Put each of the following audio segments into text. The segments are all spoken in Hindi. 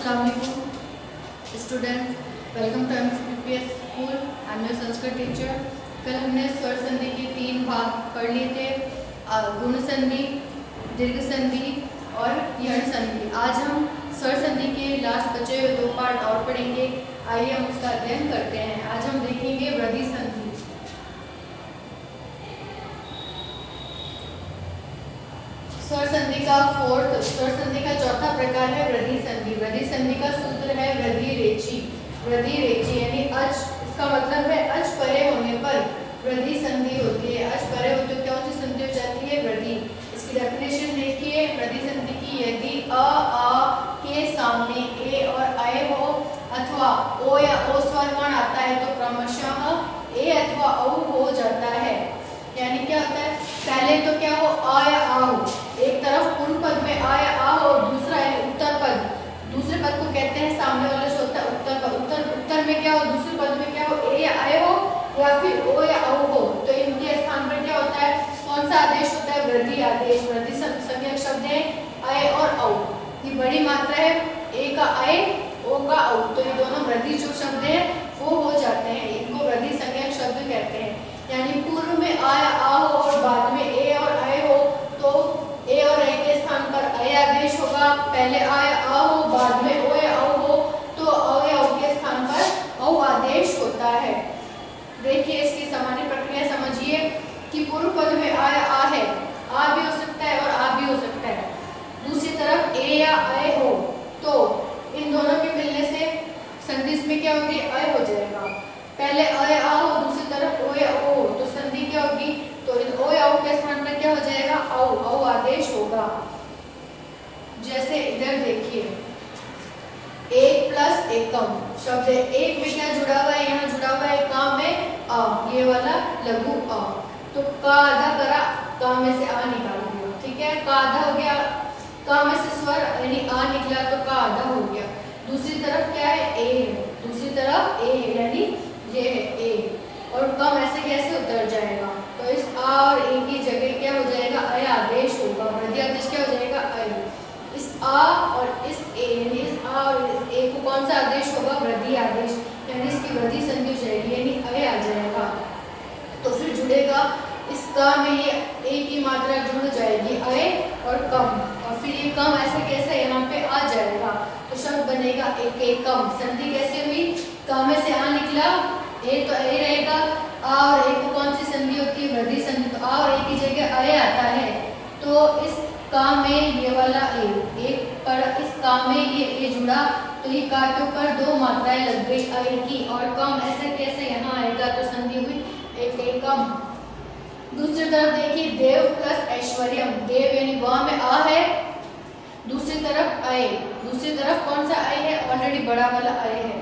अस्सलाम वालेकुम student, welcome to MCPS school. I am your Sanskrit teacher. कल हमने स्वर संधि के 3 भाग पढ़ लिए थे, गुण संधि, दीर्घ संधि और यण संधि। आज हम स्वर संधि के लास्ट बचे हुए 2 पार्ट और पढ़ेंगे। आइए हम उसका अध्ययन करते हैं। आज हम देखेंगे वृद्धि संधि। स्वर संधि का चौथा प्रकार है वृद्धि संधि। वृद्धि संधि का सूत्र है वृद्धि रेचि। वृद्धि रेचि यानी अच, इसका मतलब है अच परे होने पर वृद्धि संधि होती है। अच परे होते तो कौन सी संधि हो जाती है? वृद्धि। इसकी डेफिनेशन देखिए वृद्धि संधि की। यदि आ के सामने ए और आय हो अथवा ओ या ओ स्वर वर्ण आता है तो क्रमशः ए अथवा औ हो जाता है। यानी क्या होता है, पहले तो क्या हो, आ या आ हो, एक तरफ पूर्व पद में आ या आ हो, दूसरा है उत्तर पद। दूसरे पद को कहते हैं सामने वाला जो होता है उत्तर पद। उत्तर में क्या हो, दूसरे पद में क्या हो, ए या आय हो या फिर ओ या औ हो, तो इनके स्थान पर क्या होता है, कौन सा आदेश होता है? वृद्धि आदेश। वृद्धि संज्ञक शब्द है आय और औ। ये बड़ी मात्रा है, ए का आय, ओ का औ, तो ये दोनों वृद्धि जो शब्द है वो हो जाते हैं। इनको वृद्धि संज्ञक शब्द कहते हैं। यानी पूर्व में आ या आ हो और बाद में ए और आय हो तो ए और ए के स्थान पर आय आदेश होगा। पहले आ या आ हो, बाद में ओ या औ हो तो औ या औ के स्थान पर औ आदेश होता है। देखिए इसकी सामान्य प्रक्रिया समझिए कि पूर्व पद में आ या आ है, आ भी हो सकता है और आ भी हो सकता है। दूसरी तरफ ए या आय हो तो इन दोनों के मिलने से संधि में क्या होगी? आय हो जाएगा। पहले अ या आ हो, दूसरी तरफ ओ या ओ तो संधि क्या होगी? तो ओ या ओ के स्थान पर क्या हो जाएगा? औ। औ आदेश होगा। जैसे इधर देखिए एक प्लस एकम शब्द है। एक में क्या जुड़ा हुआ है? यहाँ जुड़ा हुआ है का में आ, ये वाला लघु आ, तो का आधा करा, का में से आ निकाल दिया। ठीक है, का आधा हो गया, का में से स्वर यानी आ निकला तो का आधा हो गया। दूसरी तरफ क्या है? ए है, दूसरी तरफ ए है यानी ये है ए, और कम ऐसे कैसे उतर जाएगा? तो इस आ और ए की जगह क्या हो जाएगा? अय आदेश होगा। वृद्धि आदेश क्या हो जाएगा? अय। इस आ और इस ए यानी इस आ और इस ए को कौन सा आदेश होगा? वृद्धि आदेश, यानी इसकी वृद्धि संधि हो जाएगी यानी अय आ जाएगा। तो फिर जुड़ेगा इस का में ये ए की मात्रा जुड़ जाएगी अय और कम, और फिर ये कम ऐसे कैसे यहाँ पे आ जाएगा तो शब्द बनेगा एक एकम। संधि कैसे हुई? का में से आ निकला, ए तो ए रहेगा, आ और ए को कौन सी संधि होती है? वृद्धि संधि। तो आ और ए की जगह अय आता है तो इस का में ये वाला ए पर इस का में ये ए जुड़ा तो ये का के ऊपर 2 मात्राएं लग गई अय की, और कम ऐसे कैसे यहाँ आएगा तो संधि हुई एक एकम। दूसरी तरफ देखिए देव प्लस ऐश्वर्यम। देव यानी वह में आ है, दूसरी तरफ अय। दूसरी तरफ कौन सा अय है? ऑलरेडी बड़ा वाला अय है,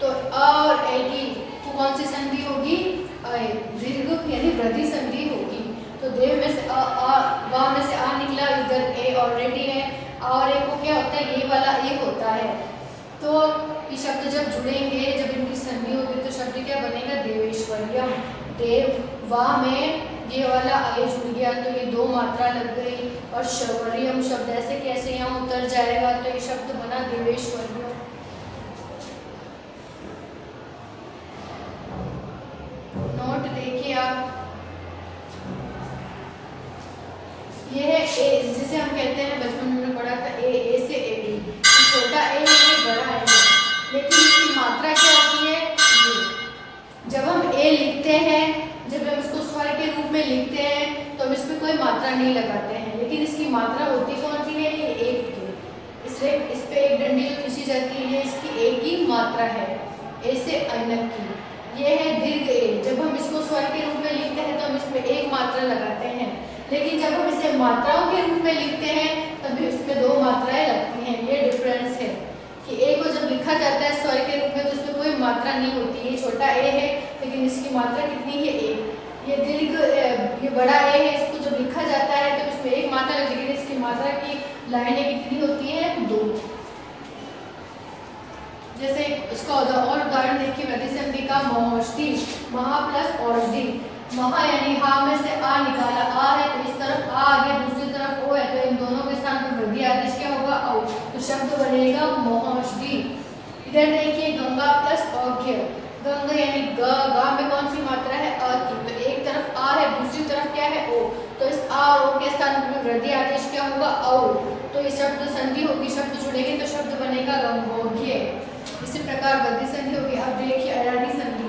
तो अ और ए की तो कौन सी संधि होगी? अय। दीर्घ यानी वृद्धि संधि होगी। तो देव में से वा में से आ निकला, इधर ए ऑलरेडी है, आ और ए को क्या होता है? ये वाला ए होता है। तो ये शब्द जब जुड़ेंगे, जब इनकी संधि होगी तो शब्द क्या बनेगा? देवेश्वर्यम। देव वा में ये वाला अय जुड़ गया तो ये 2 मात्रा लग गई, और शौर्यम शब्द ऐसे कैसे यहाँ उतर जाएगा तो ये शब्द बना देवेश्वर्यम। नोट देखिए आप, ये है ए, जिसे हम कहते हैं बचपन में हमने पढ़ा था ए से ए डी। छोटा ए है, बड़ा ए है, लेकिन इसकी मात्रा क्या होती है? ये जब हम ए लिखते हैं, जब हम इसको स्वर के रूप में लिखते हैं तो हम इसमें कोई मात्रा नहीं लगाते हैं, लेकिन इसकी मात्रा होती कौन सी है? ये एक की। इसलिए इस पे एक डंडी खींची जाती है, ये इसकी एक की मात्रा है, ए से ऐनक की। ये है दीर्घ ए। जब हम इसको स्वर के रूप में लिखते हैं तो हम इसमें एक मात्रा लगाते हैं, लेकिन जब हम इसे मात्राओं के रूप में लिखते हैं तभी उसमें 2 मात्राएं लगती हैं। ये डिफरेंस है कि ए को जब लिखा जाता है स्वर के रूप में तो उसमें कोई मात्रा नहीं होती। ये छोटा ए है लेकिन इसकी मात्रा कितनी है? एक। ये दीर्घ ये बड़ा ए है, इसको जब लिखा जाता है तो इसमें एक मात्रा लगती है, लेकिन इसकी मात्रा की लाइनें कितनी होती है? 2। जैसे इसका और उदाहरण देखिए वृद्धि संधि का महौषधि। महा प्लस औषधि। महा यानी हा में से आ निकाला, आ है तो इस तरफ आ गया, दूसरी तरफ ओ है तो इन दोनों के स्थान पर वृद्धि आदेश क्या होगा? औ। तो शब्द बनेगा महोषधि। इधर देखिए गंगा प्लस औघ्य, गंगा यानी ग, गा में कौन सी मात्रा है अ की, तो एक तरफ आ है दूसरी तरफ क्या है ओ, तो इस आ और ओ के स्थान पर वृद्धि आदेश क्या होगा औ, तो ये शब्द संधि होगी, शब्द जुड़ेंगे तो शब्द बनेगा गंगोग्य। इसी प्रकार वृद्धि संधि होगी। अब देखिए अयादि संधि,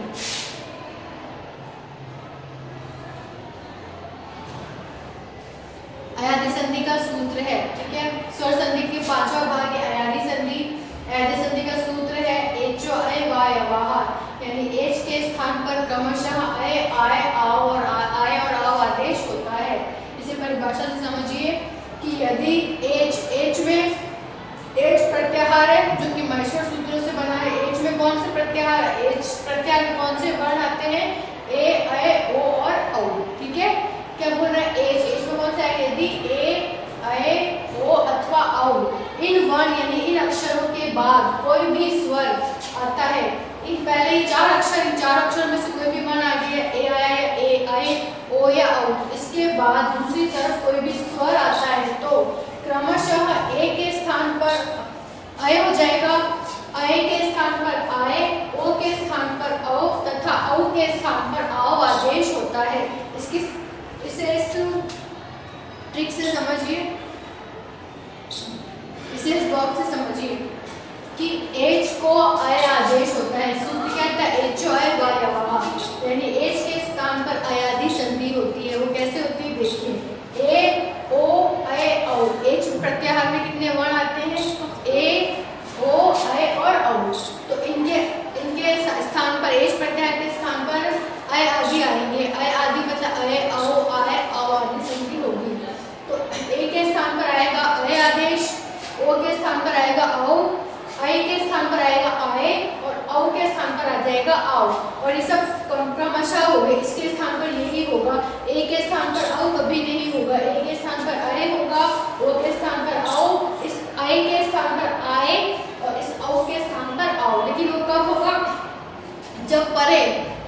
अयादि संधि का सूत्र है, ठीक है, स्वर संधि के पांचवा भाग है अयादि संधि। अयादि संधि का सूत्र है एचो अय वाय वाह, यानी एच के स्थान पर क्रमशः अय आय आओ और आय और आओ आदेश होता है। इसे परिभाषा से समझिए कि यदि एच में एच प्रत्याहार है जो कि महेश्वर सूत्रों से बना है, एच में कौन से प्रत्याहार, एच प्रत्याहार में कौन से वर्ण आते हैं ए अय ओ और औ, ठीक है, क्या बोल रहा है एच में कौन सा है, यदि ए अय ओ अथवा औ इन वर्ण यानी इन अक्षरों के बाद कोई भी स्वर आता है, इन पहले ही चार अक्षर में से कोई भी वर्ण आ गया ए आया या ए आए ओ या औ, इसके बाद दूसरी तरफ कोई भी स्वर आता है तो क्रमशः ए के स्थान पर अय हो जाएगा, अय के स्थान पर आए, ओ के स्थान पर औ तथा औ के स्थान पर आओ आदेश होता है। इसे इस ट्रिक से समझिए, इसे इस बॉक्स से समझिए कि एच को अय आदेश होता है। सूत्र क्या था, एचो अय वाय वाह, यानी एच के स्थान पर अयादि संधि होती है। वो कैसे होती है देखिए, ए ओ अय औ, एच प्रत्याहार में कितने वर्ण आते हैं ए ओ अय और औ, तो इनके स्थान पर एच प्रत्याहार के स्थान पर अय आदि आएंगे। अय आदि मतलब अय औ आय औ आदि संधि होगी। तो ए के स्थान पर आएगा अय आदेश, ओ के स्थान पर आएगा औ, अय के स्थान पर आएगा आए और औ के स्थान पर आ जाएगा आओ, और ये सब क्रमशः हो गए। इसके स्थान पर यही होगा, ए के स्थान पर औ कभी नहीं होगा, ए के स्थान पर अय होगा, ओ के स्थान पर औ, इस अय के स्थान पर आए और इस औ के स्थान पर आओ। लेकिन वो कब होगा,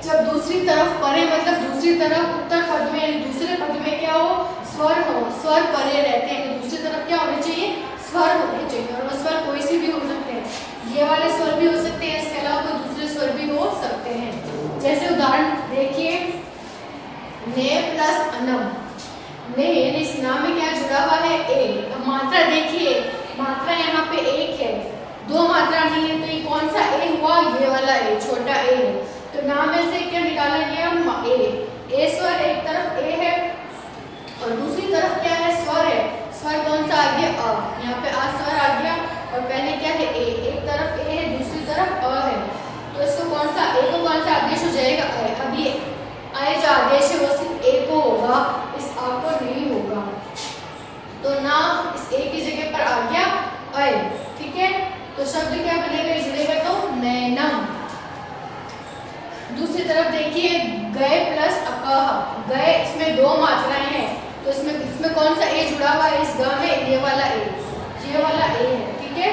जब दूसरी तरफ परे मतलब दूसरी तरफ उत्तर पद में यानी दूसरे पद में क्या हो, स्वर हो, स्वर परे रहते हैं तो दूसरी तरफ क्या होने चाहिए, स्वर होने चाहिए, और वो स्वर कोई सी भी हो सकते हैं, ये वाले स्वर भी हो सकते हैं, इसके अलावा कोई दूसरे स्वर भी हो सकते हैं। जैसे उदाहरण देखिए, ने प्लस अनम, ने इस नाम में क्या जुड़ा हुआ है ए, अब मात्रा देखिए, मात्रा यहाँ पे एक है, दो मात्रा नहीं है, तो ये कौन सा ए हुआ, ये वाला ए, छोटा ए है, तो नाम में से क्या निकाला गया ए स्वर एक तरफ ए है और दूसरी तरफ क्या है स्वर है, स्वर कौन सा आ गया अ, यहाँ पे आ स्वर आ गया और पहले क्या है ए, एक तरफ ए है दूसरी तरफ अ है, तो इसको कौन सा ए को कौन सा आदेश हो जाएगा अय। अब ये अय जो आदेश है वो सिर्फ ए को होगा, इस आ को नहीं होगा, तो ना इस ए की जगह पर आ गया अय, ठीक है, तो शब्द क्या बनेगा, जुड़ेगा तो नैनम। दूसरी तरफ देखिए, गए प्लस अकह, गए इसमें दो मात्राएं हैं, तो इसमें कौन सा ए जुड़ा हुआ है, इस ग में ये वाला ए है, ठीक है,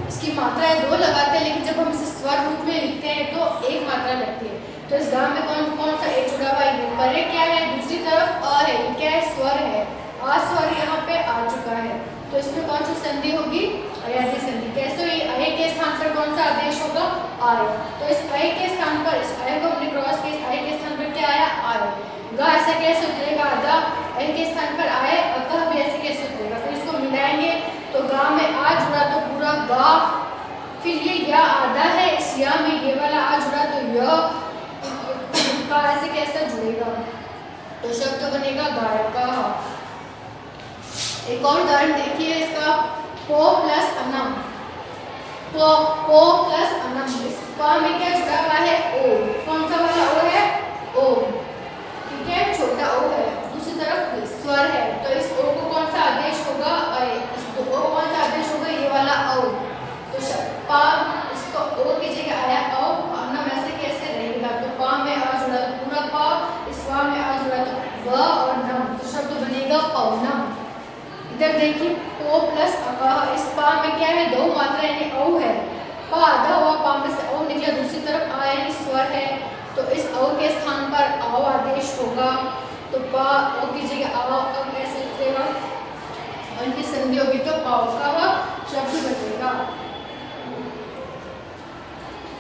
इसकी मात्राएं दो लगाते हैं, लेकिन जब हम इसे स्वर रूप में लिखते हैं तो एक मात्रा लगती है, तो इस ग में कौन सा ए जुड़ा हुआ है, परे क्या है, दूसरी तरफ अ है, ये क्या है स्वर है, आ स्वर यहाँ पे आ चुका है, तो इसमें कौन सी संधि होगी, अयादि संधि। कैसे हुई, अय के स्थान पर कौन सा आदेश होगा, आय, तो इस अय के स्थान पर, इस अय को हमने क्रॉस के, इस अय के स्थान पर क्या आया आय, ग ऐसा कैसे उतरेगा आधा, अय के स्थान पर आए, अकह भी ऐसे कैसे उतरेगा, फिर इसको मिलाएंगे तो गा में आ जुड़ा तो पूरा गा, फिर ये या आधा है, इस या में ये वाला आ जुड़ा तो य का ऐसे कैसे जुड़ेगा, तो शब्द बनेगा गायक। एक और उदाहरण देखिए इसका, पो प्लस अनम, पो प्लस अनम, इस प में क्या जुड़ा हुआ है ओ, कौन सा वाला ओ है ओ, ठीक है, छोटा ओ है, दूसरी तरफ स्वर है, तो इस ओ को कौन सा आदेश होगा अय, इसको ओ कौन सा आदेश होगा ये वाला औ, तो प इसको ओ की जगह आया औ, अनम ऐसे कैसे रहेगा, तो प में आ जुड़ा तो पूरा प, इस व में आ जुड़ा तो व और नम, तो शब्द बनेगा पौनम। इधर देखिए पो प्लस अकह, इस पा में क्या है दो मात्रा यानी औ है, पा आधा हुआ, पा में से औ निकला, दूसरी तरफ आ यानी स्वर है, तो इस औ के स्थान पर आओ आदेश होगा, तो पा औ की जगह आओ, अब कैसे लिखेगा, और इनकी संधि होगी तो पाओ का शब्द बनेगा।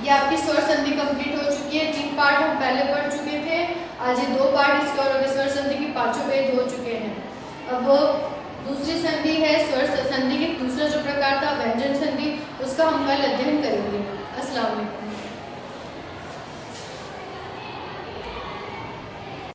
ये आपकी स्वर संधि कंप्लीट हो चुकी है। 3 पार्ट हम पहले पढ़ चुके थे, आज ये 2 पार्ट इसके और अभी स्वर संधि की 5 पेज हो चुके हैं। अब दूसरी संधि है स्वर संधि के दूसरा जो प्रकार था व्यंजन संधि, उसका हम कल अध्ययन करेंगे। अस्सलाम वालेकुम।